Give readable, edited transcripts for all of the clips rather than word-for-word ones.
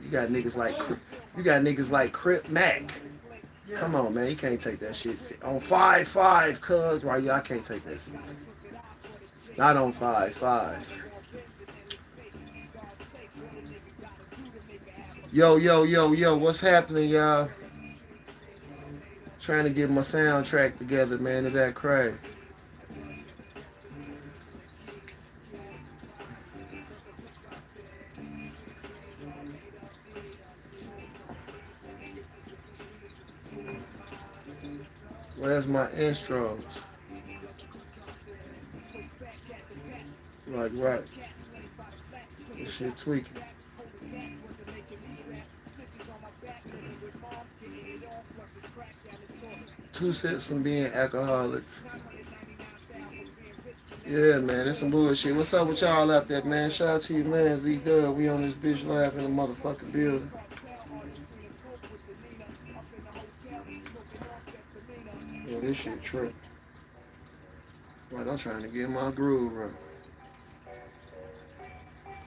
You got niggas like Crip Mac. Come on, man. You can't take that shit on 5-5, cuz right? Yeah, I can't take that serious. Not on 5-5. Yo, what's happening, y'all? Trying to get my soundtrack together, man. Is that crazy? Where's my intros? Like, right. This shit tweaking. Two sets from being alcoholics. Yeah, man, it's some bullshit. What's up with y'all out there, man? Shout out to you, man. Z-Dub, we on this bitch live in the motherfucking building. Yeah, this shit tripping. Right, I'm trying to get my groove right.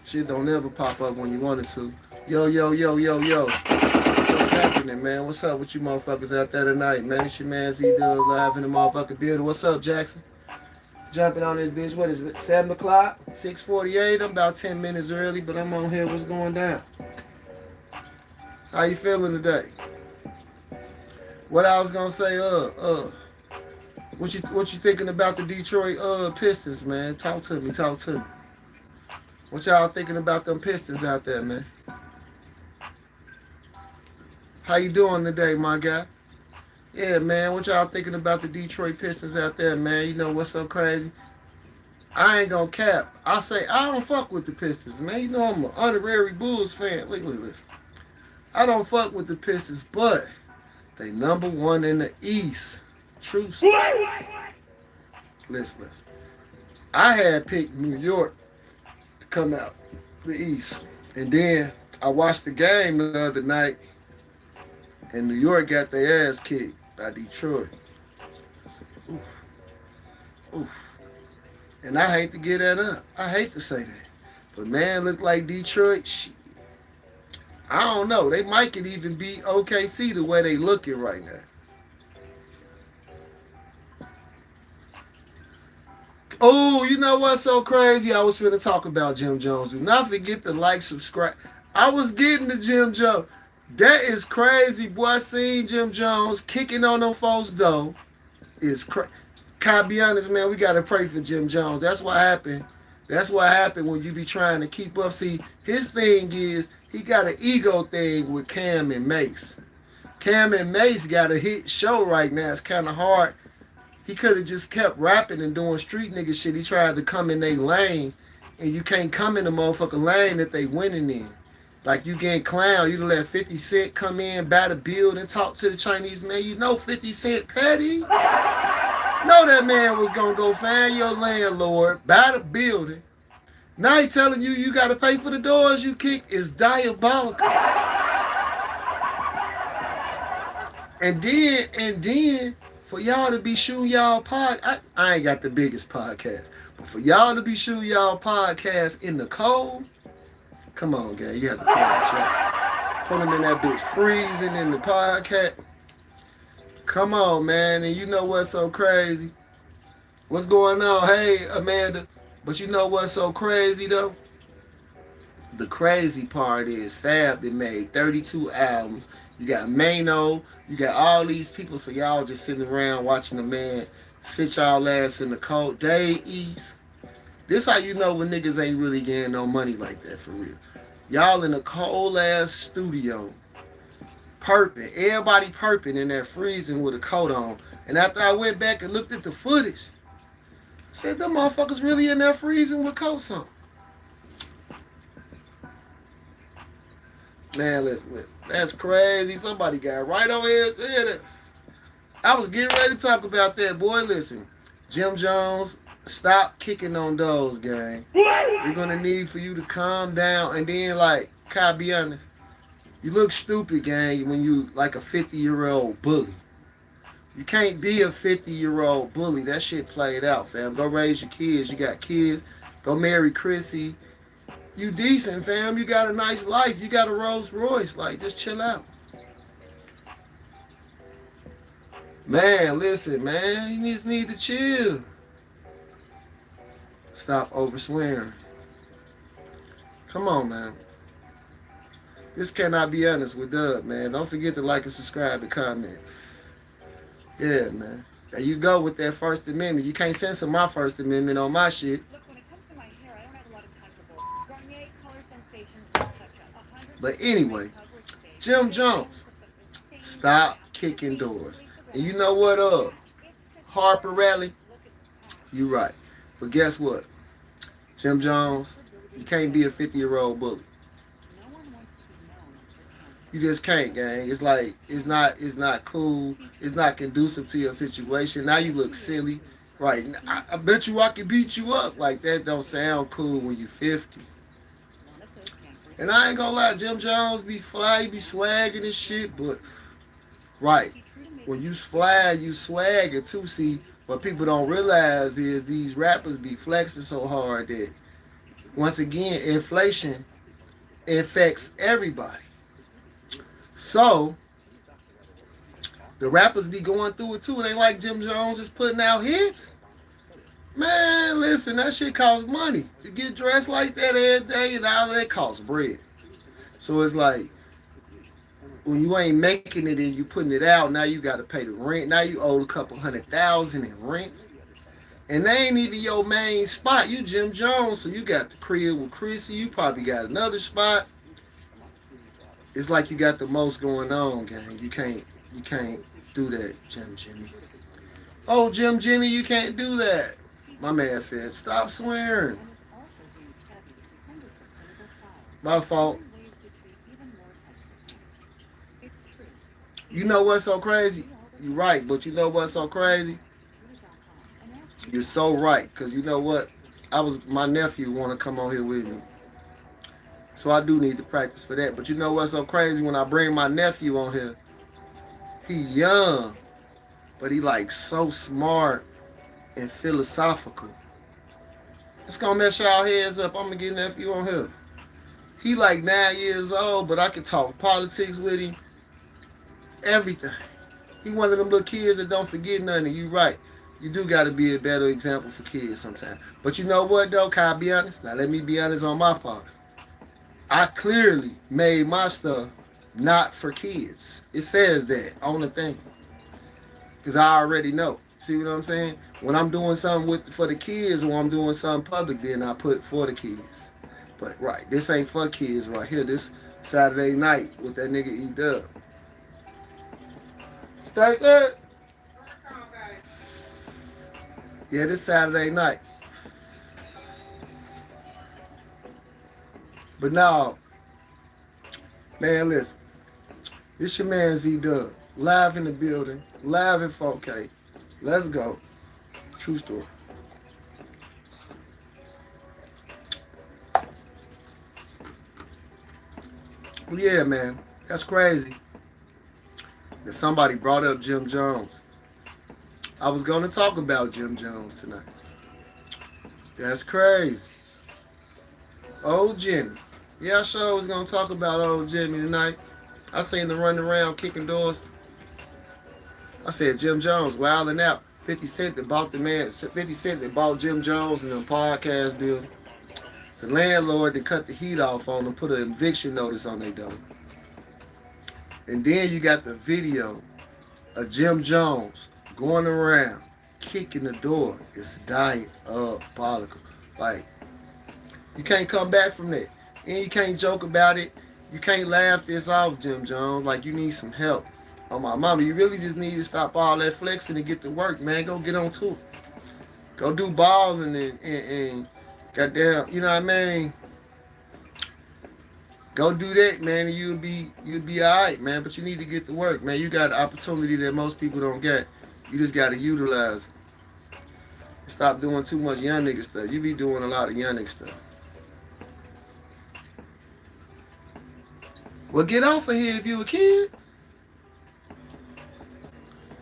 Shit don't ever pop up when you want it to. Yo. What's happening, man? What's up with you motherfuckers out there tonight, man? It's your man Z-Dub live in the motherfucking building. What's up, Jackson? Jumping on this bitch. What is it? 7 o'clock? 6:48. I'm about 10 minutes early, but I'm on here. What's going down? How you feeling today? What I was gonna say, what you thinking about the Detroit Pistons, man? Talk to me. What y'all thinking about them Pistons out there, man? How you doing today, my guy? Yeah, man, what y'all thinking about the Detroit Pistons out there, man? You know what's so crazy? I ain't gonna cap. I say I don't fuck with the Pistons, man. You know I'm an honorary Bulls fan. Listen. I don't fuck with the Pistons, but they #1 in the East. True story. Listen. I had picked New York to come out the East. And then I watched the game the other night, and New York got their ass kicked by Detroit. I said, oof. And I hate to get that up. I hate to say that. But man, look like Detroit, shit. I don't know. They might could even beat OKC the way they looking right now. Oh, you know what's so crazy? I was finna talk about Jim Jones. Do not forget to like, subscribe. I was getting to Jim Jones. That is crazy, boy. I seen Jim Jones kicking on them folks, though. Is crazy. Can I be honest, man? We got to pray for Jim Jones. That's what happened. That's what happened when you be trying to keep up. See, his thing is he got an ego thing with Cam and Mace. Cam and Mace got a hit show right now. It's kind of hard. He could have just kept rapping and doing street nigga shit. He tried to come in their lane, and you can't come in the motherfucking lane that they winning in. Like you getting clown, you done let 50 Cent come in, buy the build, and talk to the Chinese man. You know 50 Cent petty. Know that man was gonna go find your landlord, buy the building. Now he telling you you gotta pay for the doors you kicked is diabolical. And then for y'all to be shooting y'all I ain't got the biggest podcast, but for y'all to be shooting y'all podcast in the cold, come on, gang, you have to podcast. Put them in that bitch freezing in the podcast. Come on, man, and you know what's so crazy? What's going on? Hey, Amanda. But you know what's so crazy, though? The crazy part is Fab that made 32 albums. You got Mano. You got all these people. So y'all just sitting around watching the man sit y'all ass in the cold. Day East. This how you know when niggas ain't really getting no money like that for real. Y'all in a cold-ass studio. Perping. Everybody perping in there freezing with a coat on. And after I went back and looked at the footage, I said, them motherfuckers really in there freezing with coats on. Man, listen. That's crazy. Somebody got right over here and said it. I was getting ready to talk about that. Boy, listen. Jim Jones, stop kicking on those, gang. We're going to need for you to calm down. And then, like, can I be honest? You look stupid, gang, when you like a 50-year-old bully. You can't be a 50-year-old bully. That shit played out, fam. Go raise your kids. You got kids. Go marry Chrissy. You decent, fam. You got a nice life. You got a Rolls Royce. Like, just chill out. Man, listen, man. You just need to chill. Stop over swearing. Come on, man. This cannot be honest with Dub, man. Don't forget to like and subscribe and comment. Yeah, man. There you go with that First Amendment. You can't censor my First Amendment on my shit. Look, when it comes to my hair, I don't have a lot of time for bull. Garnier Color Sensations Touch-Up. But anyway, Jim Jones, stop kicking doors. And you know what, Harper Rally, you right. But guess what? Jim Jones, you can't be a 50-year-old bully. You just can't, gang. It's like it's not cool. It's not conducive to your situation. Now you look silly, right? I bet you I can beat you up. Like that don't sound cool when you 50. And I ain't gonna lie, Jim Jones be fly, be swagging and shit, but right when you fly, you swagger too. See, what people don't realize is these rappers be flexing so hard that once again inflation affects everybody. So, the rappers be going through it too. It ain't like Jim Jones just putting out hits. Man, listen, that shit costs money. To get dressed like that every day and all of that costs bread. So it's like, when you ain't making it and you putting it out, now you got to pay the rent. Now you owe a couple $100,000 in rent. And they ain't even your main spot. You Jim Jones, so you got the crib with Chrissy. You probably got another spot. It's like you got the most going on, gang. You can't do that, Jimmy. Oh, Jimmy, you can't do that. My man said, stop swearing. My fault. You know what's so crazy? You're right, but you know what's so crazy? You're so right, because you know what? My nephew want to come on here with me. So I do need to practice for that. But you know what's so crazy? When I bring my nephew on here, he young, but he like so smart and philosophical. It's gonna mess y'all heads up. I'm gonna get nephew on here. He like 9 years old, but I can talk politics with him. Everything. He one of them little kids that don't forget nothing. You right. You do gotta be a better example for kids sometimes. But you know what though? Can I be honest? Now let me be honest on my part. I clearly made my stuff not for kids. It says that on the thing. Because I already know. See what I'm saying? When I'm doing something for the kids or I'm doing something public, then I put for the kids. But right, this ain't for kids right here. This Saturday night with that nigga E-Dub. Stay good. Yeah, this Saturday night. But now, man, listen. This your man Z-Dub. Live in the building. Live in 4K. Let's go. True story. Yeah, man. That's crazy that somebody brought up Jim Jones. I was going to talk about Jim Jones tonight. That's crazy. Old Jimmy. Yeah, I sure was going to talk about old Jimmy tonight. I seen them running around kicking doors. I said Jim Jones wilding out. 50 Cent that bought 50 Cent that bought Jim Jones in the podcast building. The landlord that cut the heat off on them, put an eviction notice on their door. And then you got the video of Jim Jones going around kicking the door. It's diabolical. Like, you can't come back from that. And you can't joke about it. You can't laugh this off, Jim Jones. Like, you need some help. Oh, my mama, you really just need to stop all that flexing and get to work, man. Go get on to it. Go do balling and goddamn, you know what I mean? Go do that, man, and you'll be all right, man. But you need to get to work, man. You got an opportunity that most people don't get. You just got to utilize it. Stop doing too much young nigga stuff. You be doing a lot of young nigga stuff. Well, get off of here if you a kid.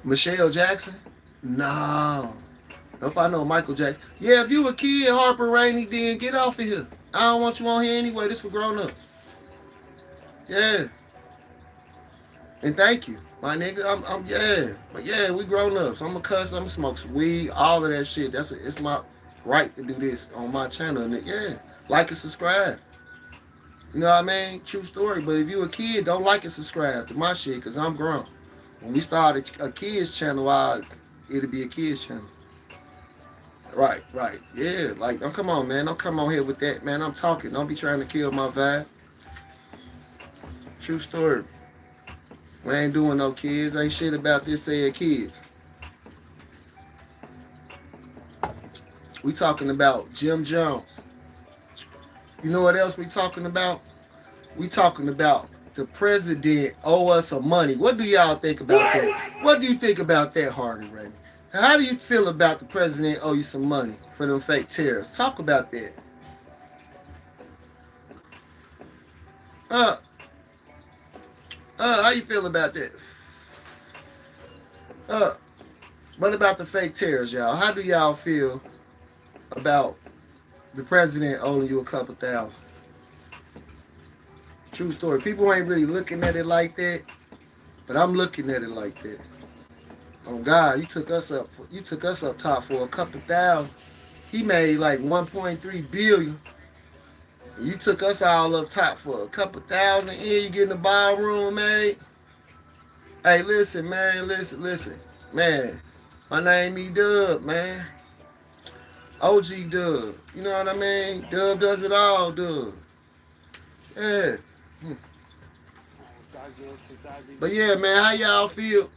Michelle Jackson? No. Nope, I know Michael Jackson. Yeah, if you a kid, Harper Rainey, then get off of here. I don't want you on here anyway. This for grown-ups. Yeah. And thank you, my nigga. Yeah. But yeah, we grown-ups. I'm a cuss. I'm a smoke some weed. All of that shit. It's my right to do this on my channel. And yeah, like and subscribe. You know what I mean? True story. But if you a kid, don't like and subscribe to my shit because I'm grown. When we started a kids channel, it'll be a kids channel. Right. Yeah, like, don't come on, man. Don't come on here with that, man. I'm talking. Don't be trying to kill my vibe. True story. We ain't doing no kids. Ain't shit about this saying kids. We talking about Jim Jones. You know what else we talking about? We talking about the president owe us some money. What do y'all think about that? What do you think about that, Hardy Raymond? How do you feel about the president owe you some money for them fake tariffs? Talk about that. How you feel about that? What about the fake tariffs, y'all? How do y'all feel about the president owing you a couple thousand? True story. People ain't really looking at it like that, but I'm looking at it like that. Oh God, you took us up top for a couple thousand. He made like 1.3 billion. And you took us all up top for a couple thousand. And you get in the ballroom, man. Hey, listen, man, listen. Man, my name E Dub, man. OG Dub. You know what I mean? Dub does it all, Dub. Yeah. But yeah, man, how y'all feel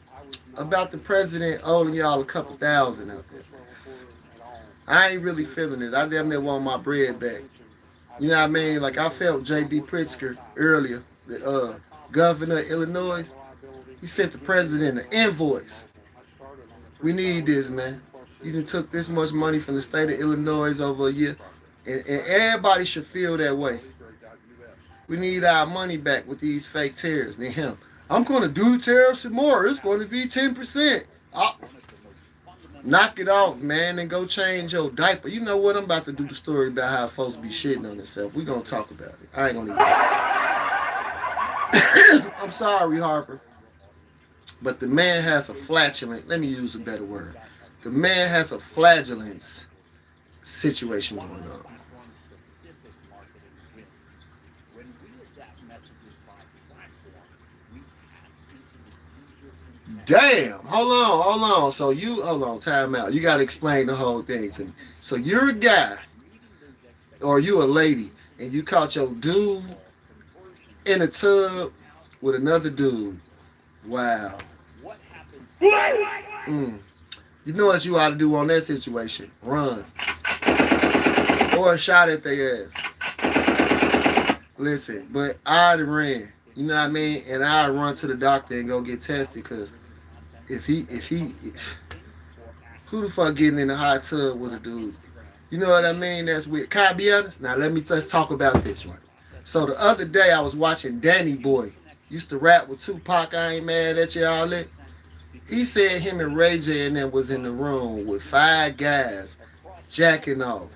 about the president owing y'all a couple thousand out there? I ain't really feeling it. I damn near want my bread back. You know what I mean? Like I felt J.B. Pritzker earlier, the governor of Illinois. He sent the president an invoice. We need this, man. You done took this much money from the state of Illinois over a year. And everybody should feel that way. We need our money back with these fake tariffs. Then him, I'm going to do tariffs some more. It's going to be 10%. Knock it off, man, and go change your diaper. You know what? I'm about to do the story about how folks be shitting on themselves. We're going to talk about it. I ain't going to do it. I'm sorry, Harper. But the man has a flatulent, let me use a better word. The man has a flatulence situation going on. Damn, hold on. So hold on, time out. You got to explain the whole thing to me. So you're a guy, or you a lady, and you caught your dude in a tub with another dude. Wow. You know what you ought to do on that situation? Run. Or a shot at their ass. Listen, but I'd ran. You know what I mean? And I'd run to the doctor and go get tested, because if he who the fuck getting in the hot tub with a dude? You know what I mean? That's weird. Can I be honest? Now let's talk about this, right? So the other day I was watching Danny Boy. Used to rap with Tupac. I ain't mad at y'all. He said him and Ray J and them was in the room with 5 guys jacking off.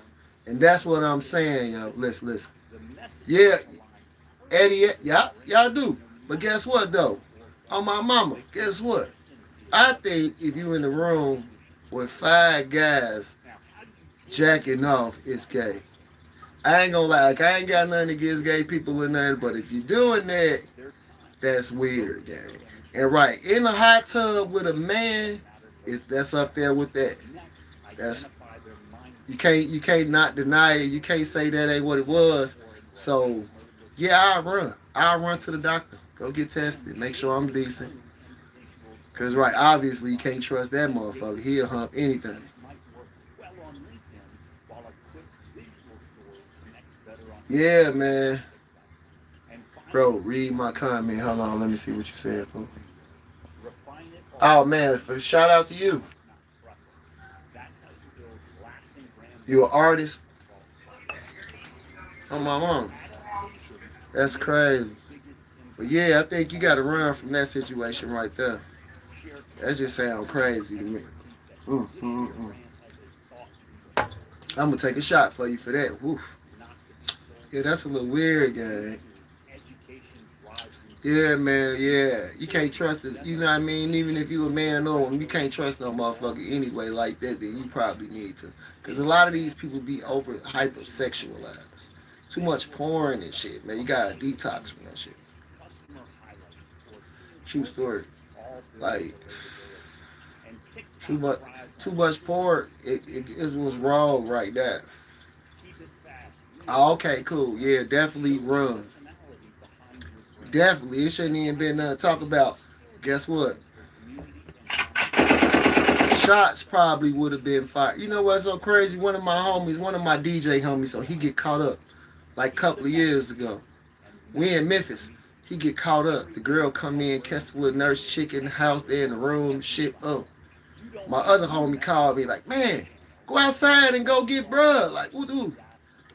And that's what I'm saying, y'all. Listen. Yeah, Eddie, y'all do. But guess what, though? On my mama, guess what? I think if you in the room with 5 guys jacking off, it's gay. I ain't gonna lie. Like, I ain't got nothing against gay people or nothing, but if you're doing that, that's weird, gang. And right, in the hot tub with a man, that's up there with that. That's you can't not deny it. You can't say that ain't what it was. So yeah, I'll run to the doctor. Go get tested. Make sure I'm decent. Cause right, obviously you can't trust that motherfucker. He'll hump anything. Yeah, man. Bro, read my comment. Hold on, let me see what you said, bro. Oh man, shout out to you. You an artist? Oh my mom. That's crazy. But yeah, I think you gotta run from that situation right there. That just sounds crazy to me. I'm gonna take a shot for you for that. Woof. Yeah, that's a little weird, gang. Yeah, man, yeah. You can't trust it. You know what I mean? Even if you a man or woman, you can't trust no motherfucker anyway like that, then you probably need to. Because a lot of these people be over hypersexualized. Too much porn and shit, man. You gotta detox from that shit. True story. Like, too much, too much porn, it was wrong right there. Oh, okay, cool. Yeah, definitely run. Definitely. It shouldn't even been nothing to talk about. Guess what? Shots probably would have been fired. You know what's so crazy? One of my homies, one of my DJ homies, so he get caught up like a couple of years ago. We in Memphis. He get caught up. The girl come in, catch the little nurse chick in the house, they in the room, shit up. My other homie called me like, man, go outside and go get bruh. Like, what do?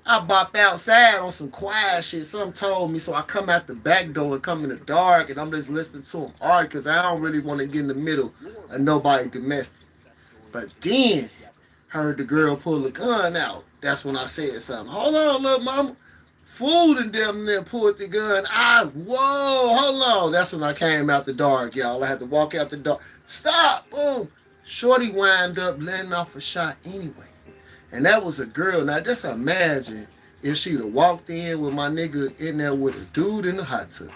I bop outside on some quiet shit. Something told me, so I come out the back door and come in the dark, and I'm just listening to him argue because I don't really want to get in the middle of nobody domestic. But then heard the girl pull the gun out. That's when I said something. Hold on, little mama. Fooled and them there pulled the gun. Whoa, hold on. That's when I came out the dark, y'all. I had to walk out the dark. Stop, boom. Shorty wind up letting off a shot anyway. And that was a girl. Now just imagine if she'd have walked in with my nigga in there with a dude in the hot tub.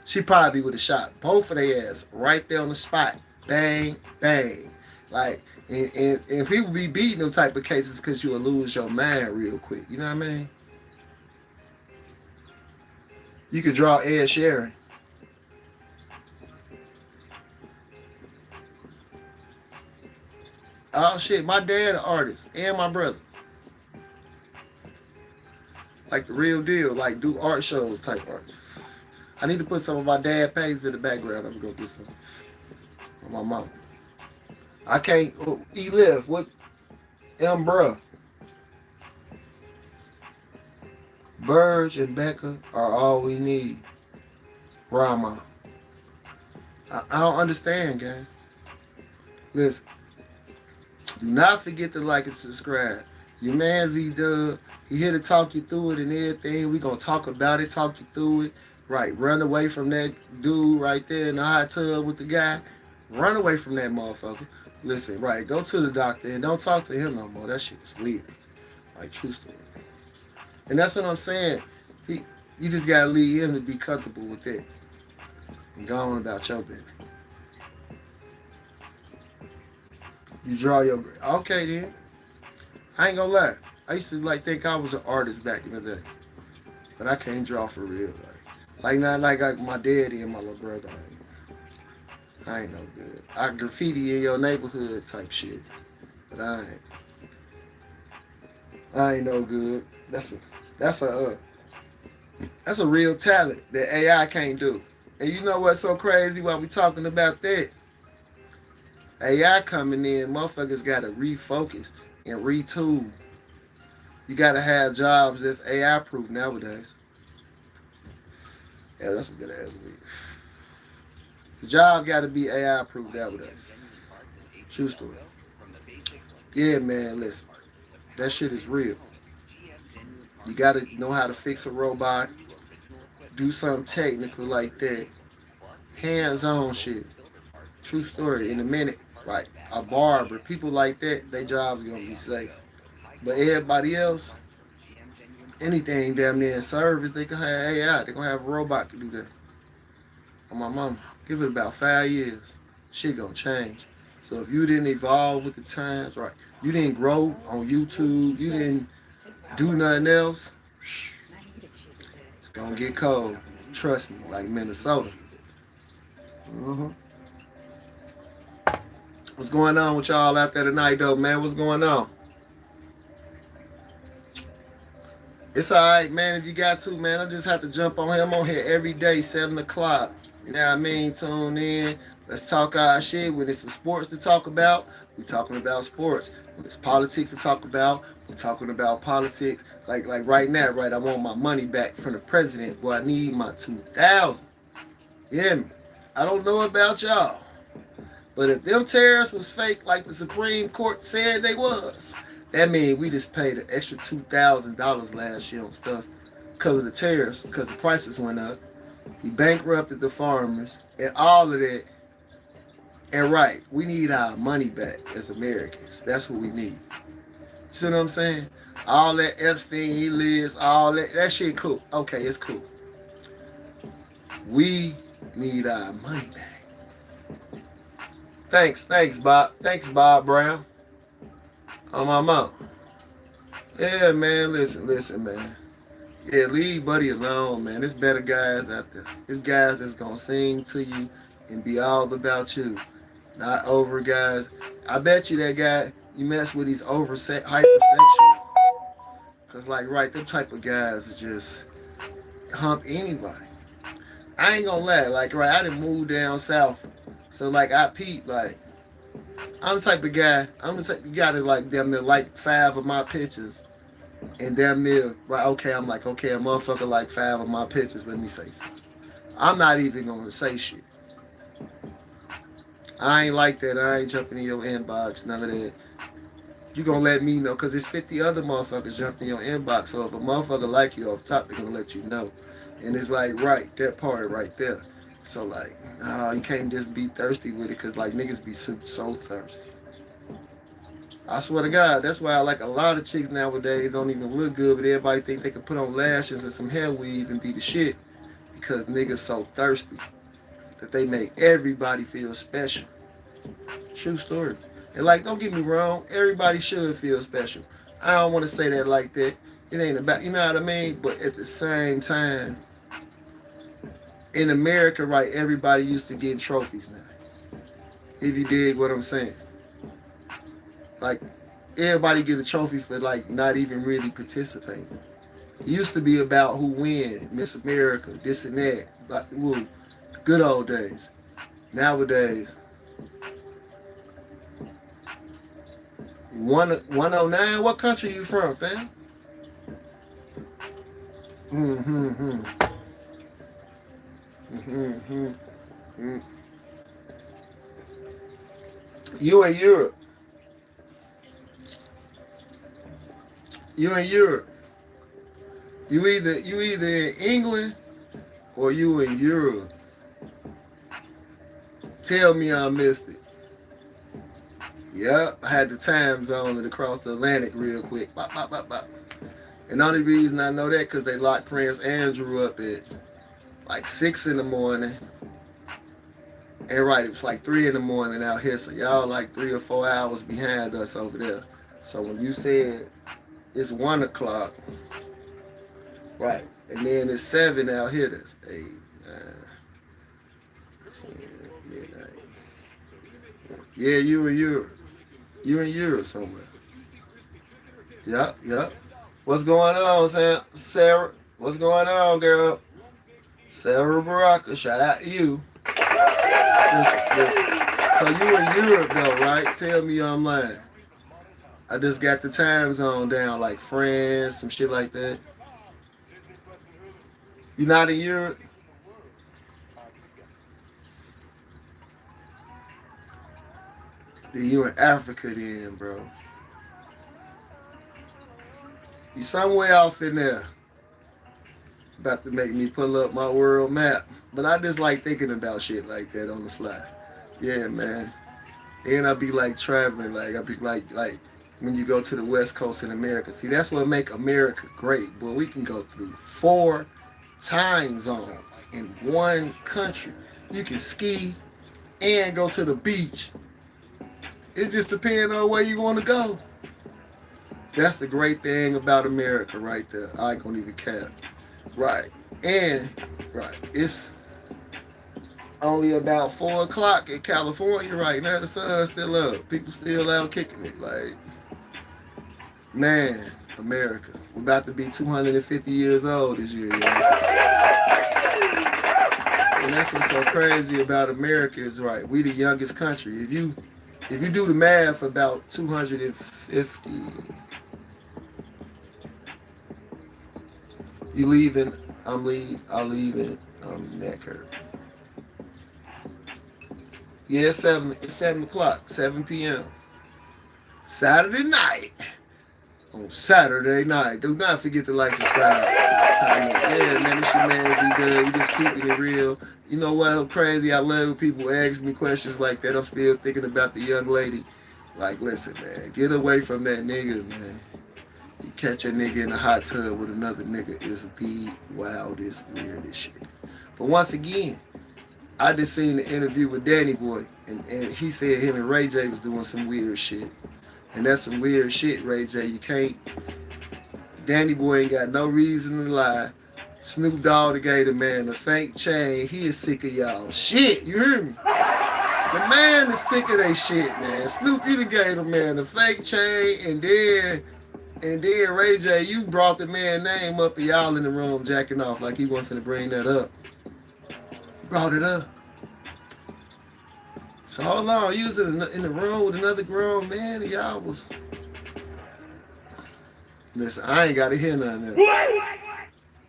She probably would have shot both of their ass right there on the spot. Bang, bang. Like, and people be beating them type of cases because you'll lose your mind real quick. You know what I mean? You could draw Ed Sheeran. Oh shit, my dad an artist and my brother. Like the real deal, like do art shows type art. I need to put some of my dad pages in the background. I'm gonna get some on my mom. I can't. He live. What? Bruh. Burge and Becca are all we need. Rama. I don't understand, gang. Listen. Do not forget to like and subscribe. Your man Z-Dub, he here to talk you through it and everything. We gonna talk about it, talk you through it. Right, run away from that dude right there in the hot tub with the guy. Run away from that motherfucker. Listen, right, go to the doctor and don't talk to him no more. That shit is weird. Like, true story. And that's what I'm saying. You just gotta leave him to be comfortable with it. And go on about your business. You draw your... Okay, then. I ain't gonna lie. I used to, like, think I was an artist back in the day. But I can't draw for real. Like not like my daddy and my little brother. I ain't no good. I graffiti in your neighborhood type shit. But I ain't no good. That's a real talent that AI can't do. And you know what's so crazy while we talking about that? AI coming in, motherfuckers gotta refocus and retool. You gotta have jobs that's AI proof nowadays. Yeah, that's a good ass week. The job gotta be AI proof nowadays. True story. Yeah, man, listen. That shit is real. You gotta know how to fix a robot, do something technical like that. Hands-on shit. True story. In a minute, like a barber, people like that, their job's gonna be safe. But everybody else, anything damn near in service, they can have AI. They gonna have a robot to do that. On my mama, give it about 5 years, shit gonna change. So if you didn't evolve with the times, right? You didn't grow on YouTube. You didn't do nothing else. It's gonna get cold. Trust me, like Minnesota. Mm-hmm. What's going on with y'all out there tonight, though, man? What's going on? It's all right, man. If you got to, man, I just have to jump on here. I'm on here every day, 7 o'clock. You know what I mean? Tune in. Let's talk our shit. When there's some sports to talk about, we're talking about sports. When there's politics to talk about, we're talking about politics. Like right now, right? I want my money back from the president. Boy, I need my 2,000. You hear me? I don't know about y'all. But if them tariffs was fake like the Supreme Court said they was, that means we just paid an extra $2,000 last year on stuff because of the tariffs, because the prices went up. He bankrupted the farmers and all of that. And right, we need our money back as Americans. That's what we need. You see what I'm saying? All that Epstein lists, all that shit cool. Okay, it's cool. We need our money back. Thanks, Bob. Thanks, Bob Brown. On my mom. Yeah, man, listen, man. Yeah, leave Buddy alone, man. There's better guys out there. There's guys that's gonna sing to you and be all about you. Not over guys. I bet you that guy you mess with, he's hypersexual. Cause like right, them type of guys are just hump anybody. I ain't gonna lie, like right, I done moved down south. So like I peep, like I'm the type of guy that like damn near like 5 of my pictures. And damn near, right, okay, I'm like, okay, a motherfucker like 5 of my pictures, let me say something. I'm not even gonna say shit. I ain't like that. I ain't jumping in your inbox, none of that. You gonna let me know, because it's 50 other motherfuckers jumping in your inbox. So if a motherfucker like you off top, they're gonna let you know. And it's like, right, that part right there. So like, no, you can't just be thirsty with it, because like niggas be so thirsty. I swear to God, that's why I like a lot of chicks nowadays don't even look good, but everybody think they can put on lashes and some hair weave and be the shit, because niggas so thirsty that they make everybody feel special. True story. And like, don't get me wrong, everybody should feel special. I don't want to say that like that. It ain't about, you know what I mean? But at the same time, in America, right, everybody used to get trophies now. If you dig what I'm saying. Like, everybody get a trophy for like not even really participating. It used to be about who win, Miss America, this and that. Like, woo, good old days. Nowadays, 109, what country you from, fam? You in Europe. You in Europe. You either in England or you in Europe. Tell me I missed it. Yep, I had the time zone and across the Atlantic real quick. Bop, bop, bop, bop. And the only reason I know that because they locked Prince Andrew up at like 6 in the morning. And right, it was like 3 in the morning out here. So y'all like 3 or 4 hours behind us over there. So when you said it's 1 o'clock, right, and then it's 7 out here, that's 8, 9, 10, midnight. Yeah, you in Europe. You in Europe somewhere. Yep. What's going on, Sarah? What's going on, girl? Sarah Baraka, shout out to you. Listen. So you in Europe though, right? Tell me I'm lying. I just got the time zone down, like France, some shit like that. You not in Europe? Then you in Africa then, bro. You somewhere off in there. About to make me pull up my world map. But I just like thinking about shit like that on the fly. Yeah, man. And I be like traveling, like I be like when you go to the West Coast in America. See, that's what make America great. Boy, we can go through 4 time zones in one country. You can ski and go to the beach. It just depends on where you want to go. That's the great thing about America right there. I ain't gonna even cap. Right. And, right, it's only about 4 o'clock in California right now. The sun's still up. People still out kicking it. Like, man, America. We're about to be 250 years old this year, y'all. And that's what's so crazy about America is, right, we the youngest country. If you do the math, about 250, you leaving, I'll leave it, Necker. Yeah, it's 7 o'clock, 7 p.m. Saturday night. on Saturday night. Do not forget to like, subscribe, comment. Yeah, man, it's your man Z-Dub. We just keeping it real. You know what? Crazy. I love when people ask me questions like that. I'm still thinking about the young lady. Like, listen, man, get away from that nigga, man. You catch a nigga in a hot tub with another nigga is the wildest, weirdest shit. But once again, I just seen the interview with Danny Boy, and he said him and Ray J was doing some weird shit. And that's some weird shit, Ray J. You can't. Danny Boy ain't got no reason to lie. Snoop Dogg gave the man a fake chain. He is sick of y'all shit. You hear me? The man is sick of that shit, man. Snoop, you done gave the man a fake chain, and then Ray J, you brought the man name up and y'all in the room jacking off like he wasn't finna bring that up. He brought it up. So hold on, you was in the room with another grown man and y'all was... Listen, I ain't got to hear nothing else.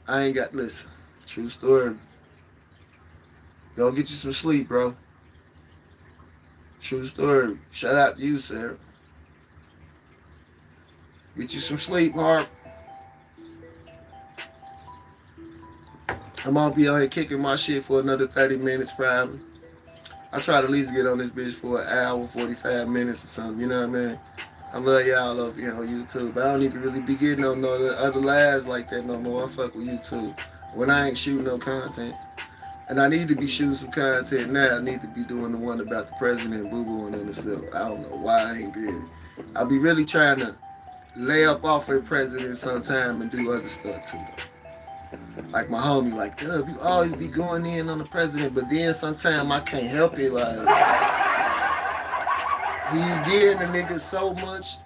I ain't got... Listen, true story. Go get you some sleep, bro. True story. Shout out to you, Sarah. Get you some sleep, Harp. I'm gonna be out here kicking my shit for another 30 minutes probably. I try to at least get on this bitch for an hour, 45 minutes or something, you know what I mean? I love y'all over here on YouTube, but I don't even really be getting on no other lives like that no more. I fuck with YouTube when I ain't shooting no content. And I need to be shooting some content now. I need to be doing the one about the president boo-booing on himself. I don't know why I ain't did it. I'll be really trying to lay up off of the president sometime and do other stuff too. Like my homie, like, Dub, you always be going in on the president, but then sometimes I can't help it. Like, he getting the nigga so much.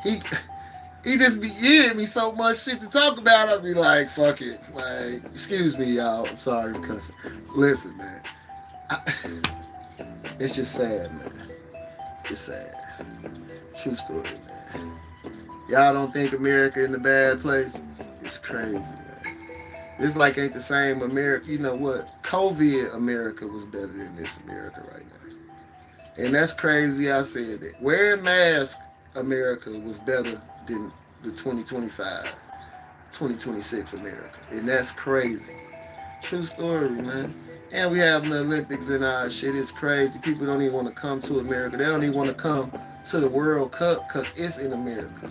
He just be giving me so much shit to talk about. I'll be like, fuck it. Like, excuse me, y'all. I'm sorry for cussing. Listen, man. It's just sad, man. It's sad. True story, man. Y'all don't think America in a bad place? It's crazy, man. This like ain't the same America. You know what? COVID America was better than this America right now. And that's crazy I said that. Wearing masks America was better than the 2025, 2026 America. And that's crazy. True story, man. And we have the Olympics and our shit. It's crazy. People don't even want to come to America. They don't even want to come to the World Cup because it's in America.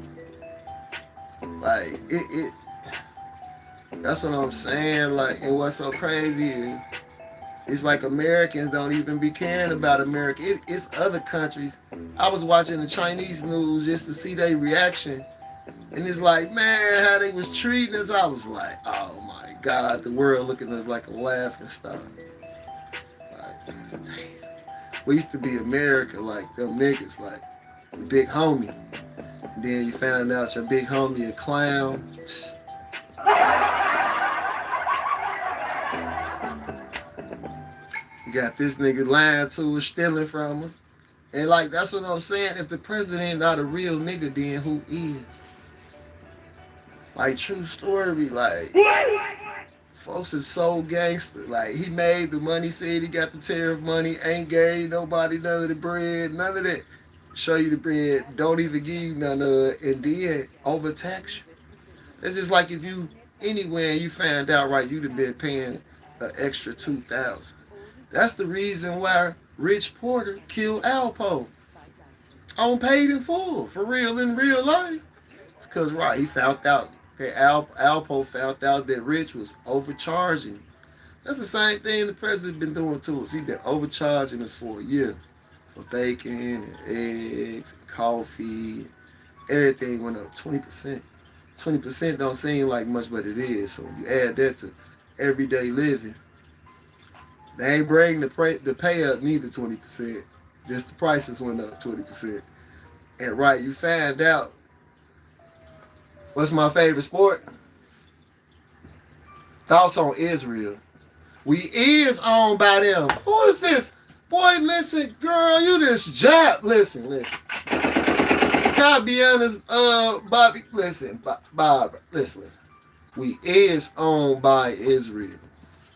Like, that's what I'm saying. Like, and what's so crazy is, it's like Americans don't even be caring about America. It's other countries. I was watching the Chinese news just to see their reaction. And it's like, man, how they was treating us. I was like, oh my God, the world looking at us like a laughing stock. Like, damn. We used to be America like them niggas, like the big homie. And then you found out your big homie a clown. You got this nigga lying to us, stealing from us. And like, that's what I'm saying. If the president not a real nigga, then who is? Like, true story, like, folks is so gangster. Like, he made the money, said he got the tariff money, ain't gave nobody none of the bread, none of that. Show you the bread, don't even give you none of it, and then overtax you. It's just like if you, anywhere you found out, right, you'd have been paying an extra $2,000. That's the reason why Rich Porter killed Alpo on Paid in Full, for real, in real life. It's because, right, he found out that Alpo found out that Rich was overcharging him. That's the same thing the president been doing to us. He been overcharging us for a year for bacon and eggs and coffee. Everything went up 20%. 20% don't seem like much, but it is. So when you add that to everyday living, they ain't bring the pay up neither 20%. Just the prices went up 20%. And right, you find out, what's my favorite sport? Thoughts on Israel. We is owned by them. Who is this? Boy, listen, girl, you this Jap. Listen. Can I be honest, Bobby? Listen, Bob, listen. We is owned by Israel.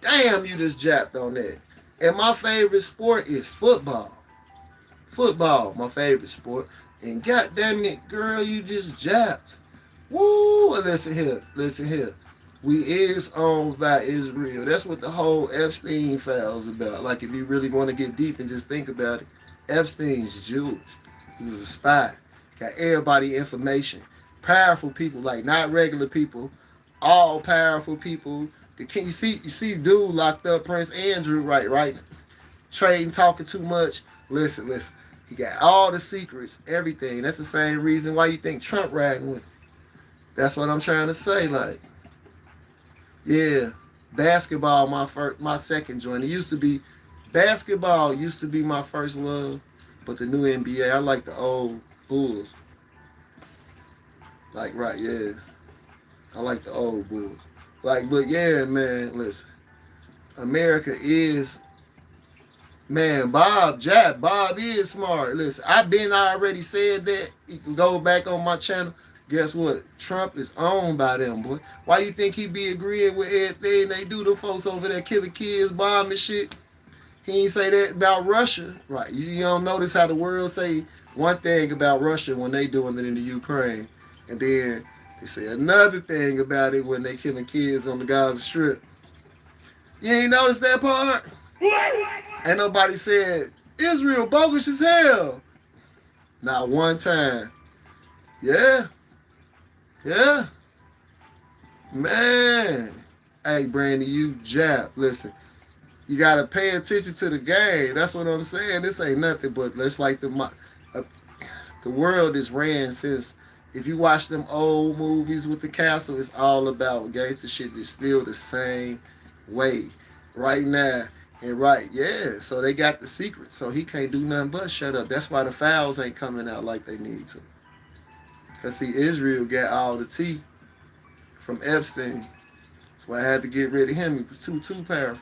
Damn, you just japped on that. And my favorite sport is football. Football, my favorite sport. And goddamn it, girl, you just jabbed. Woo! Listen here, listen here. We is owned by Israel. That's what the whole Epstein files about. Like, if you really want to get deep and just think about it, Epstein's Jewish. He was a spy. Got everybody information. Powerful people, like not regular people, all powerful people. The king, you see, dude locked up, Prince Andrew, right, trading, talking too much. Listen. He got all the secrets, everything. That's the same reason why you think Trump riding with him. That's what I'm trying to say. Like, yeah, basketball, my second joint. It used to be basketball used to be my first love, but the new NBA, I like the old Bulls. Like, right, yeah, I like the old Bulls. Like, but yeah, man, listen, America is, man, Bob is smart. Listen, I've been already said that. You can go back on my channel. Guess what? Trump is owned by them, boy. Why you think he be agreeing with everything they do? The folks over there killing kids, bombing shit. He ain't say that about Russia, right? You don't notice how the world say one thing about Russia when they doing it in the Ukraine, and then they say another thing about it when they killing kids on the Gaza Strip. You ain't noticed that part? Ain't nobody said Israel bogus as hell. Not one time. Yeah. Man. Hey, Brandy, you jab. Listen, you got to pay attention to the game. That's what I'm saying. This ain't nothing but let's like the world is ran since, if you watch them old movies with the castle, it's all about gangster shit. It's still the same way right now. And right, yeah, so they got the secret. So he can't do nothing but shut up. That's why the fouls ain't coming out like they need to. Because, see, Israel got all the tea from Epstein. That's why I had to get rid of him. He was too powerful.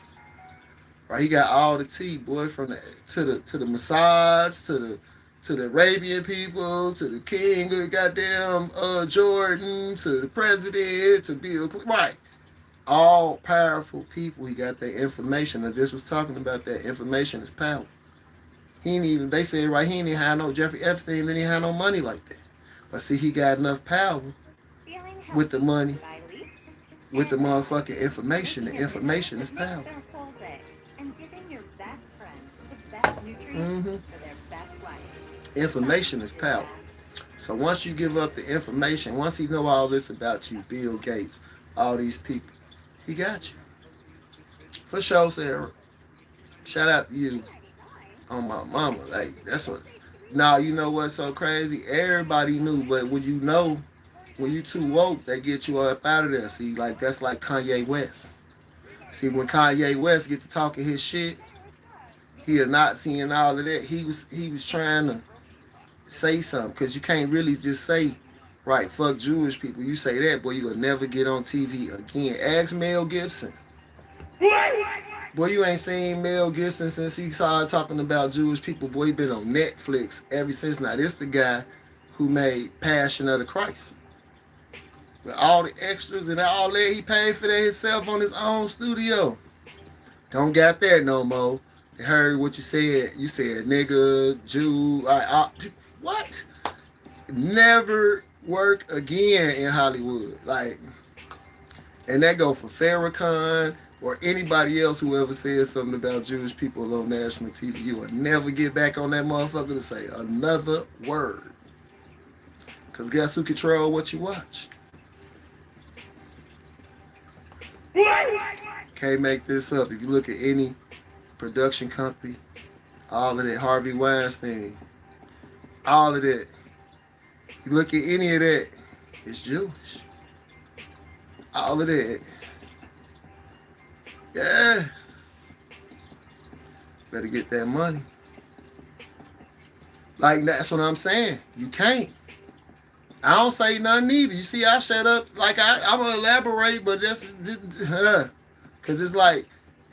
Right, he got all the tea, boy, from to the Mossads, to the Arabian people, to the king of goddamn Jordan, to the president, to Bill Clinton. Right. All powerful people. He got their information. I just was talking about that. Information is power. They said, right, he ain't even had no Jeffrey Epstein, then he had no money like that. But see, he got enough power with the money, with the motherfucking information. The information is power. Mm-hmm. Information is power. So once you give up the information, once he know all this about you, Bill Gates, all these people, he got you. For sure, Sarah. Shout out to you on my mama. Like, that's what. Now, you know what's so crazy? Everybody knew, but when you too woke, they get you up out of there. See, like, that's like Kanye West. See, when Kanye West get to talking his shit, he is not seeing all of that. He was trying to say something, because you can't really just say, right, fuck Jewish people. You say that, boy, you will never get on TV again. Ask Mel Gibson. Boy, you ain't seen Mel Gibson since he started talking about Jewish people. Boy, he been on Netflix ever since. Now, this the guy who made Passion of the Christ. With all the extras and all that, he paid for that himself on his own studio. Don't got that no more. They heard what you said. You said nigga, Jew. What? Never work again in Hollywood. Like, and that go for Farrakhan or anybody else who ever says something about Jewish people on national TV. You will never get back on that motherfucker to say another word. Because guess who control what you watch? Can't make this up. If you look at any production company, all of that, Harvey Weinstein, all of that, you look at any of that, it's Jewish. All of that. Yeah. Better get that money. Like, that's what I'm saying. You can't. I don't say nothing either. You see, I shut up. Like, I'm going to elaborate, but that's, because it's like,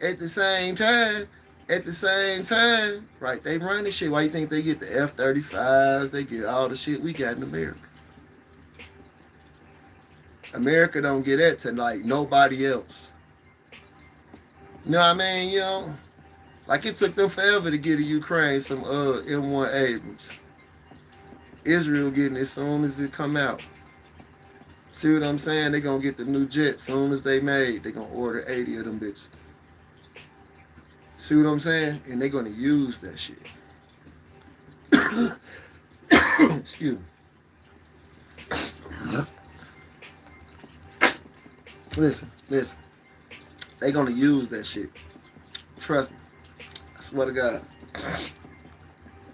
at the same time, right, they run this shit. Why you think they get the F-35s? They get all the shit we got in America. America don't get that to, like, nobody else. You know what I mean? You know? Like, it took them forever to get to Ukraine some M1 Abrams. Israel getting it as soon as it come out. See what I'm saying? They gonna get the new jet as soon as they made. They gonna order 80 of them bitches. See what I'm saying? And they gonna use that shit. Excuse me. Listen. They gonna use that shit. Trust me. I swear to God.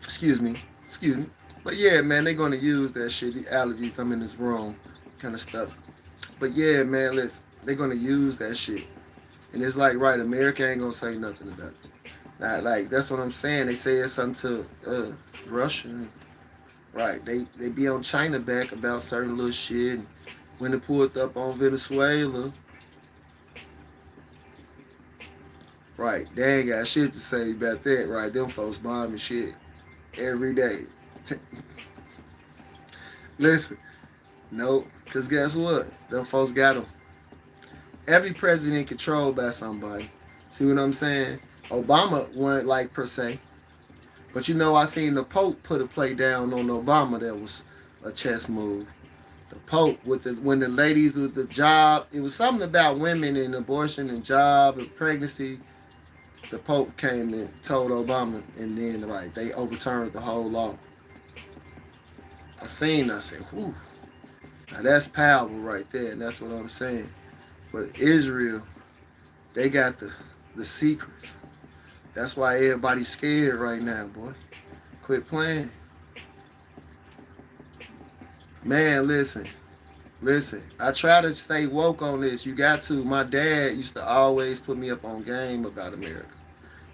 Excuse me. But yeah, man, they gonna use that shit. The allergies, I'm in this room, kind of stuff. But yeah, man, listen, they gonna use that shit. And it's like, right, America ain't gonna say nothing about it. Now, like, that's what I'm saying. They say it's something to Russia. Right, they be on China back about certain little shit. And when they pulled up on Venezuela, right, they ain't got shit to say about that, right? Them folks bombing shit every day. Listen, no, because guess what? Them folks got them. Every president controlled by somebody. See what I'm saying? Obama wasn't like per se. But you know, I seen the Pope put a play down on Obama that was a chess move. The Pope with when the ladies with the job, it was something about women and abortion and job and pregnancy. The Pope came and told Obama, and then right, they overturned the whole law. I said, whew. Now that's powerful right there, and that's what I'm saying. But Israel, they got the secrets. That's why everybody's scared right now, boy. Quit playing. Man, listen. I try to stay woke on this. You got to. My dad used to always put me up on game about America.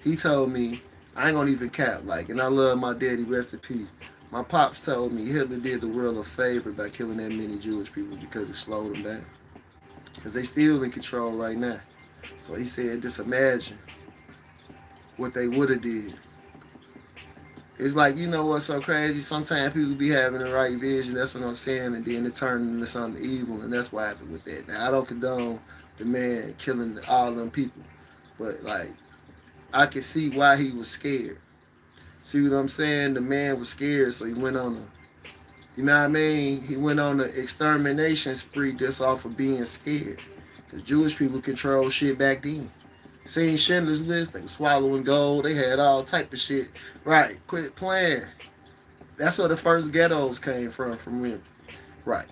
He told me, I ain't gonna even cap, like, and I love my daddy, rest in peace. My pops told me Hitler did the world a favor by killing that many Jewish people because it slowed them down. Because they still in control right now. So he said, just imagine what they would have did. It's like, you know what's so crazy? Sometimes people be having the right vision, that's what I'm saying, and then it turns into something evil, and that's what happened with that. Now, I don't condone the man killing all them people, but, like, I can see why he was scared. See what I'm saying? The man was scared, so he went on you know what I mean? He went on an extermination spree just off of being scared. Because Jewish people controlled shit back then. Seen Schindler's List, they were swallowing gold, they had all type of shit. Right, quit playing. That's where the first ghettos came from them. Right.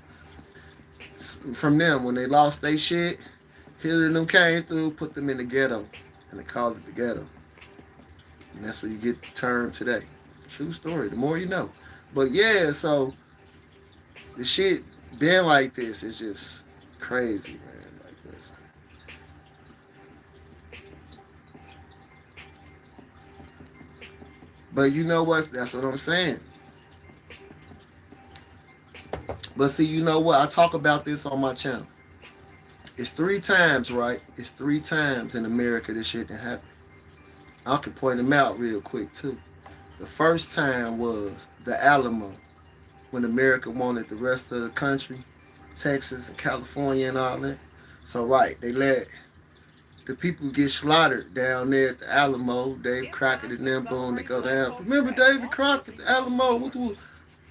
From them, when they lost their shit, Hitler and them came through, put them in the ghetto. And they called it the ghetto. And that's where you get the term today. True story, the more you know. But yeah, so the shit been like this. It's just crazy, man. Like this. But you know what? That's what I'm saying. But see, you know what? I talk about this on my channel. It's 3 times, right? It's 3 times in America this shit didn't happen. I can point them out real quick, too. The first time was the Alamo, when America wanted the rest of the country, Texas and California and all that. So, right, they let the people get slaughtered down there at the Alamo. Dave Crockett and them, boom, they go down. Remember David Crockett, the Alamo?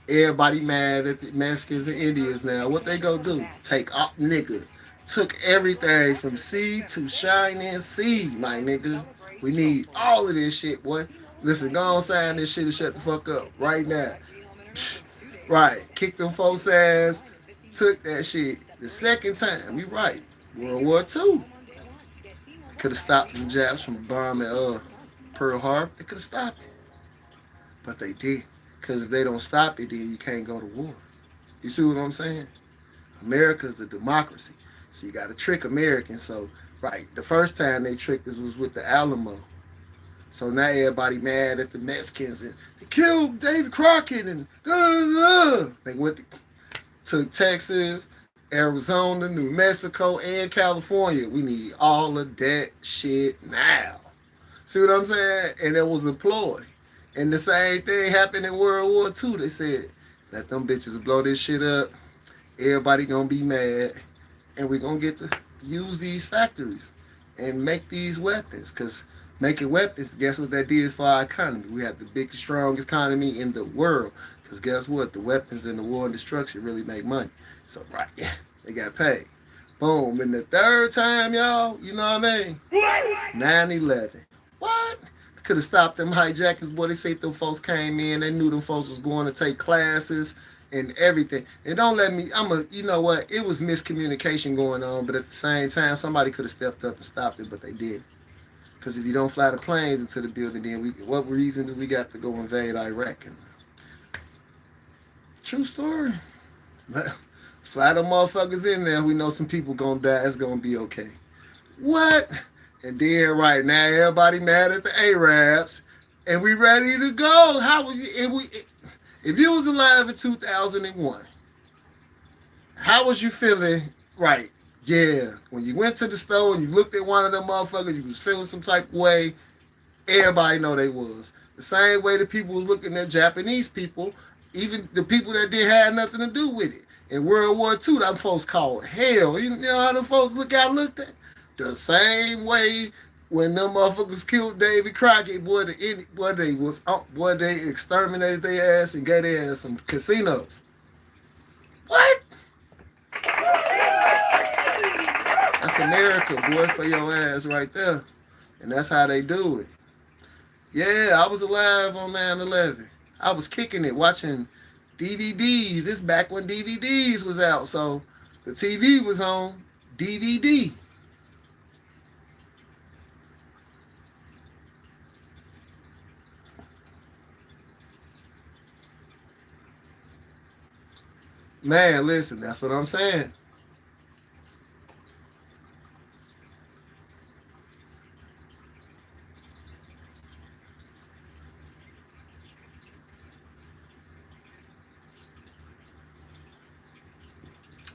Everybody mad at the Mexicans and Indians now. What they go do? Take off, nigga. Took everything from sea to shining sea, my nigga. We need all of this shit, boy. Listen, go on sign this shit and shut the fuck up right now. Right, kicked them folks' ass, took that shit. The second time, you right, World War II. Could have stopped them Japs from bombing Pearl Harbor. They could have stopped it. But they did. Because if they don't stop it, then you can't go to war. You see what I'm saying? America's a democracy. So you got to trick Americans. So, right, the first time they tricked us was with the Alamo. So now everybody mad at the Mexicans and they killed David Crockett and They went to Texas, Arizona, New Mexico, and California. We need all of that shit now. See what I'm saying? And it was a ploy. And the same thing happened in World War II. They said, let them bitches blow this shit up. Everybody gonna be mad. And we're gonna get to use these factories and make these weapons. Because making weapons, guess what that did for our economy? We have the biggest, strongest economy in the world. Because guess what? The weapons and the war and destruction really make money. So, right, yeah, they got paid. Boom. And the third time, y'all, you know what I mean? 9/11. What? Could have stopped them hijackers, boy. They say them folks came in. They knew them folks was going to take classes and everything. And don't let me, you know what? It was miscommunication going on, but at the same time, somebody could have stepped up and stopped it, but they didn't. Because if you don't fly the planes into the building, then what reason do we got to go invade Iraq? And true story. Fly them motherfuckers in there. We know some people gonna die. It's gonna be okay. What? And then right now, everybody mad at the Arabs, and we ready to go. How would you? If you was alive in 2001, how was you feeling? Right? Yeah. When you went to the store and you looked at one of them motherfuckers, you was feeling some type of way. Everybody know they was. The same way the people was looking at Japanese people, even the people that didn't have nothing to do with it. In World War II, them folks called hell. You know how them folks looked at? The same way when them motherfuckers killed Davy Crockett, they exterminated their ass and gave their ass some casinos. What? That's America, boy, for your ass right there. And that's how they do it. Yeah, I was alive on 9/11. I was kicking it, watching DVDs. This back when DVDs was out, so the TV was on DVD. Man, listen, that's what I'm saying.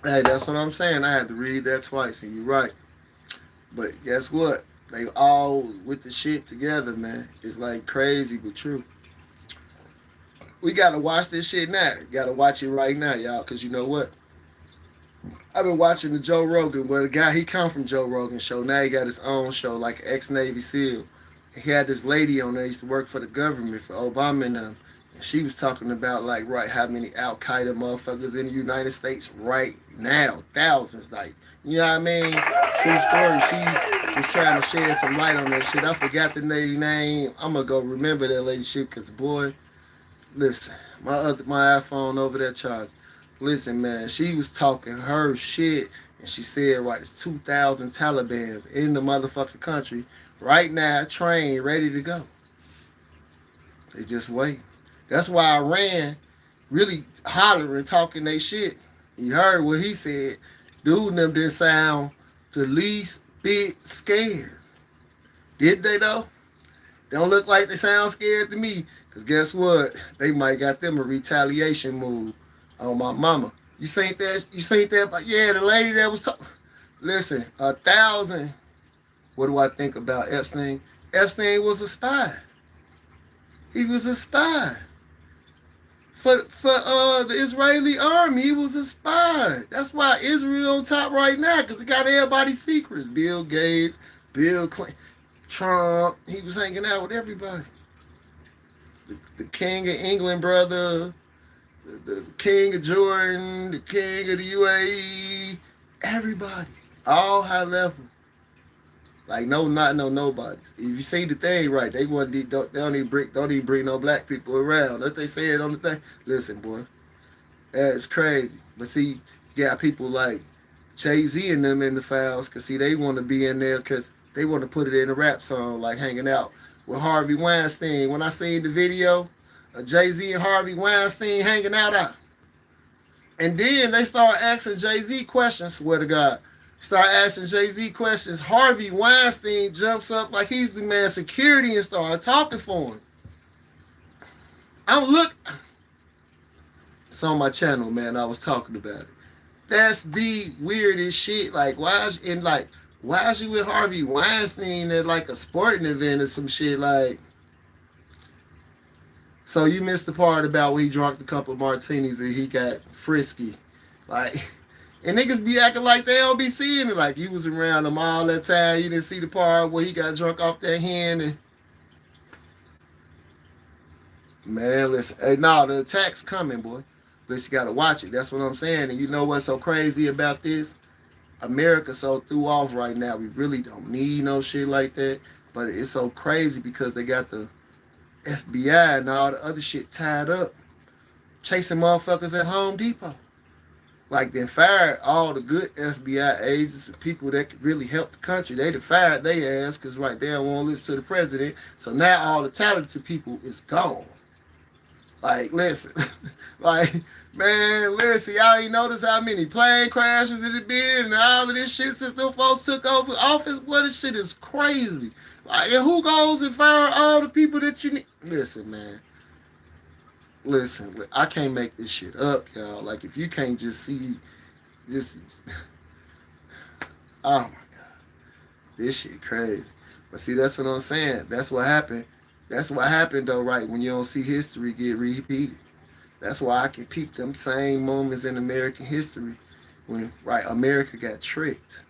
Hey, that's what I'm saying. I had to read that twice, and you're right. But guess what? They all with the shit together, man. It's like crazy but true. We gotta watch this shit now. You gotta watch it right now, y'all, because you know what? I've been watching the Joe Rogan. Well, the guy, he come from Joe Rogan show. Now he got his own show, like ex-Navy SEAL. He had this lady on there, used to work for the government, for Obama and them. And she was talking about, like, right, how many Al-Qaeda motherfuckers in the United States right now. Thousands, like, you know what I mean? True story. She was trying to shed some light on that shit. I forgot the lady name. I'm going to go remember that lady shit, because, boy, listen, my iPhone over there charged. Listen, man, she was talking her shit, and she said, right, it's 2,000 Talibans in the motherfucking country right now, trained, ready to go. They just wait. That's why Iran really hollering, talking they shit. You heard what he said. Dude and them didn't sound the least bit scared. Did they, though? They don't look like they sound scared to me. Because guess what? They might got them a retaliation move. Oh, my mama. You seen that? But yeah, the lady that was talking. Listen, 1,000. What do I think about Epstein? Epstein was a spy. He was a spy. For the Israeli army, he was a spy. That's why Israel on top right now, because it got everybody's secrets. Bill Gates, Bill Clinton, Trump. He was hanging out with everybody. The King of England, brother. The King of Jordan, the King of the UAE, everybody, all high level. Like not nobodies. If you see the thing right, they don't even bring no black people around. If they say it on the thing, listen, boy, that's crazy. But see, you got people like Jay-Z and them in the files, cause see they want to be in there, cause they want to put it in a rap song, like hanging out with Harvey Weinstein. When I seen the video. Jay-Z and Harvey Weinstein hanging out. And then they start asking Jay-Z questions, swear to God. Start asking Jay-Z questions. Harvey Weinstein jumps up like he's the man security and start talking for him. It's on my channel, man. I was talking about it. That's the weirdest shit. Like, why is you with Harvey Weinstein at like a sporting event or some shit? Like, so you missed the part about when he drank a couple of martinis and he got frisky. Like, and niggas be acting like they don't be seeing it. Like, you was around them all that time. You didn't see the part where he got drunk off that hen. And Man, listen. Hey, no, the attack's coming, boy. But you gotta watch it. That's what I'm saying. And you know what's so crazy about this? America so threw off right now. We really don't need no shit like that. But it's so crazy because they got the FBI and all the other shit tied up, chasing motherfuckers at Home Depot. Like they fired all the good FBI agents and people that could really help the country. They fired their ass because right they don't want to listen to the president. So now all the talented people is gone. Like, listen, like, man, listen, y'all ain't notice how many plane crashes it had been and all of this shit since them folks took over office? Boy, this shit is crazy. Like, and who goes and fire all the people that you need? Listen, man. Listen, I can't make this shit up, y'all. Like, if you can't just see this, oh my God, this shit crazy. But see, that's what I'm saying. That's what happened. That's what happened, though, right? When you don't see history get repeated. That's why I can peep them same moments in American history when, right, America got tricked.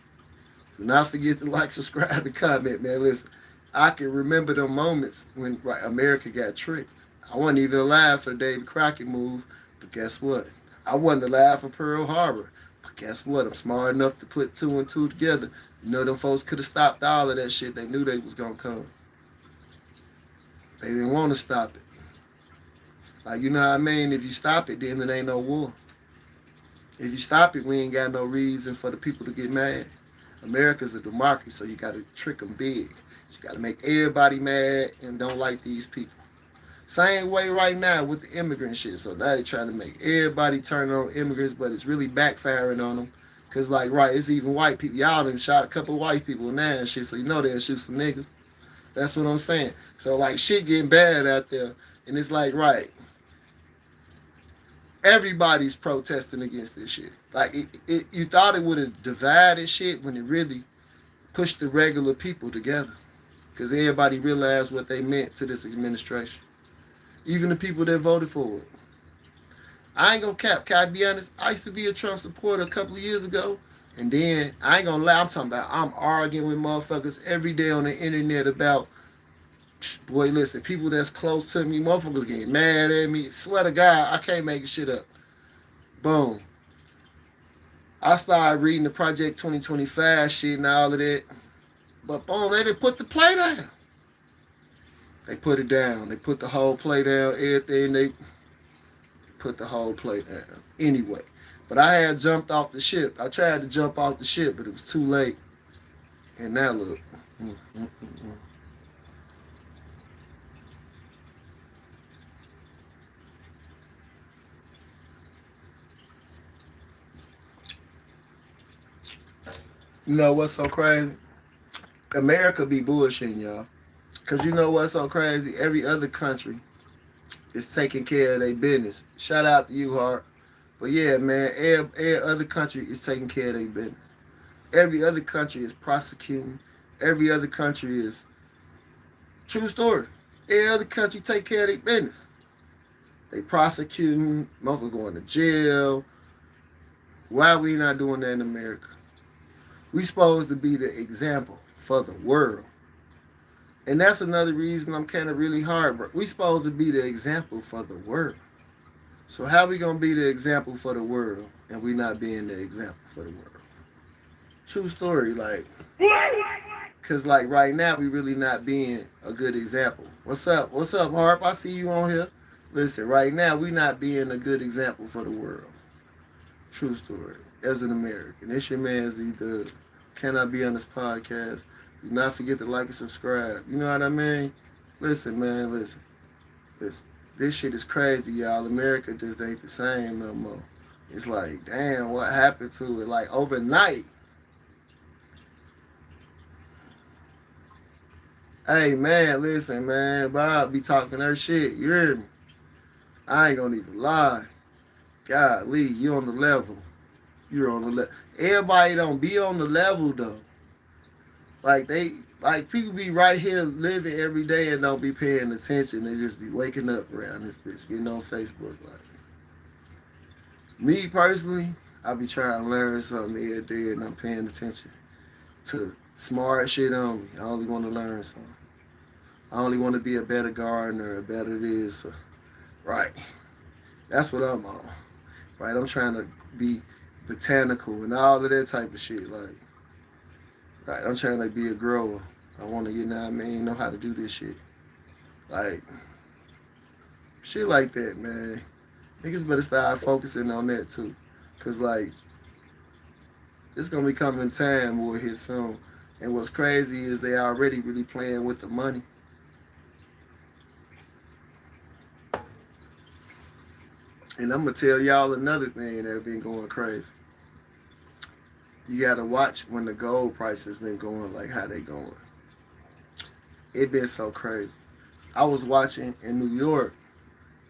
Do not forget to like, subscribe, and comment, man. Listen, I can remember them moments when, right, America got tricked. I wasn't even alive for the David Crockett move, but guess what? I wasn't alive for Pearl Harbor, but guess what? I'm smart enough to put two and two together. You know, them folks could have stopped all of that shit. They knew they was gonna come. They didn't want to stop it. Like, you know what I mean? If you stop it, then it ain't no war. If you stop it, we ain't got no reason for the people to get mad. America's a democracy, so you got to trick them big. You got to make everybody mad and don't like these people. Same way right now with the immigrant shit. So now they trying to make everybody turn on immigrants, but it's really backfiring on them. Because, like, right, it's even white people. Y'all done shot a couple of white people now and shit, so you know they'll shoot some niggas. That's what I'm saying. So, like, shit getting bad out there. And it's like, right, everybody's protesting against this shit. Like, you thought it would have divided shit when it really pushed the regular people together. Because everybody realized what they meant to this administration. Even the people that voted for it. I ain't gonna cap. Can I be honest? I used to be a Trump supporter a couple of years ago. And then, I ain't gonna lie, I'm talking about, I'm arguing with motherfuckers every day on the internet about, boy, listen, people that's close to me, motherfuckers getting mad at me. Swear to God, I can't make shit up. Boom. I started reading the Project 2025 shit and all of that. But boom, they didn't put the play down. They put it down. They put the whole play down, everything. They put the whole play down. Anyway. But I had jumped off the ship. I tried to jump off the ship, but it was too late. And now look. You know what's so crazy? America be bullshitting, y'all. Because you know what's so crazy? Every other country is taking care of their business. Shout out to you, Hart. But yeah, man, every other country is taking care of their business. Every other country is prosecuting. Every other country is... True story. Every other country take care of their business. They prosecuting. Motherfuckers going to jail. Why are we not doing that in America? We supposed to be the example for the world. And that's another reason I'm kind of really hard, bro. We supposed to be the example for the world. So how we going to be the example for the world and we not being the example for the world? True story, like, because, like, right now we really not being a good example. What's up? What's up, Harp? I see you on here. Listen, right now we not being a good example for the world. True story. As an American. It's your man Z. Can I be on this podcast? Do not forget to like and subscribe. You know what I mean? Listen, man, listen. This shit is crazy, y'all. America just ain't the same no more. It's like, damn, what happened to it? Like, overnight. Hey, man, listen, man. Bob be talking her shit. You hear me? I ain't gonna even lie. Golly, you on the level. You're on the level. Everybody don't be on the level, though. Like, people be right here living every day and don't be paying attention. They just be waking up around this bitch, getting on Facebook. Like, me personally, I be trying to learn something every day and I'm paying attention to smart shit on me. I only want to learn something. I only want to be a better gardener, a better this. Right. That's what I'm on. Right. I'm trying to be botanical and all of that type of shit. Like, right. I'm trying to be a grower. I want to, you know what I mean, know how to do this shit. Like, shit like that, man. Niggas better start focusing on that too. Cause like, it's gonna be coming time more here soon. And what's crazy is they already really playing with the money. And I'm gonna tell y'all another thing that's been going crazy. You gotta watch when the gold price has been going, like how they going. It been so crazy. I was watching in New York.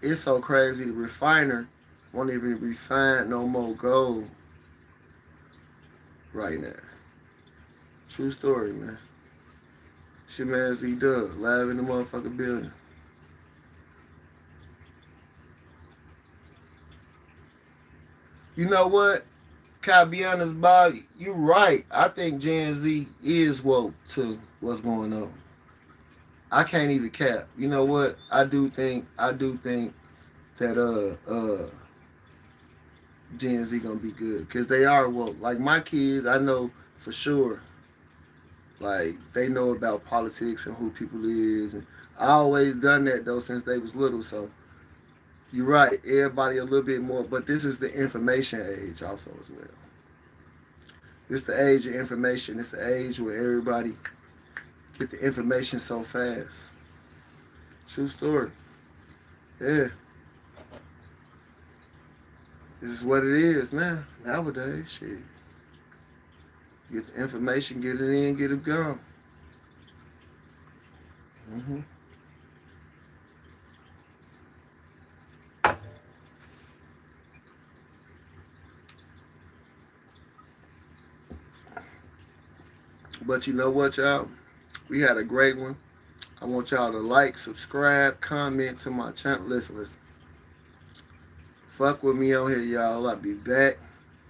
It's so crazy. The refiner won't even refine no more gold right now. True story, man. Shit, man, Z-Dub, live in the motherfucking building. You know what? Can I be honest, Bob? You right. I think Gen Z is woke to what's going on. I can't even cap. You know what? I do think that Gen Z gonna be good because they are woke. Like my kids, I know for sure. Like they know about politics and who people is, and I always done that though since they was little. So you're right. Everybody a little bit more, but this is the information age also as well. It's the age of information. It's the age where everybody get the information so fast. True story. Yeah. This is what it is now. Nowadays, shit. Get the information, get it in, get it gone. hmm But you know what, y'all? We had a great one. I want y'all to like, subscribe, comment to my channel. Listen. Fuck with me on here, y'all. I'll be back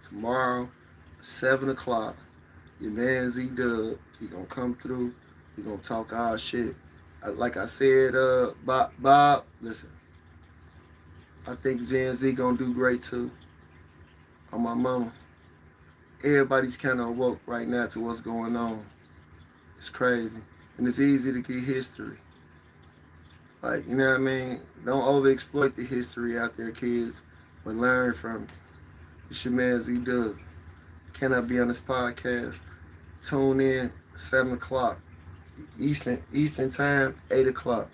tomorrow, 7 o'clock. Your man Z-Dub, he gonna come through. We gonna talk our shit. Like I said, Bob, listen. I think Gen Z gonna do great too. On my mama. Everybody's kind of awoke right now to what's going on. It's crazy. And it's easy to get history. Like, you know what I mean? Don't overexploit the history out there, kids, but learn from it. It's your man Z-Dub. Can I be on this podcast? Tune in 7 o'clock Eastern time, 8 o'clock.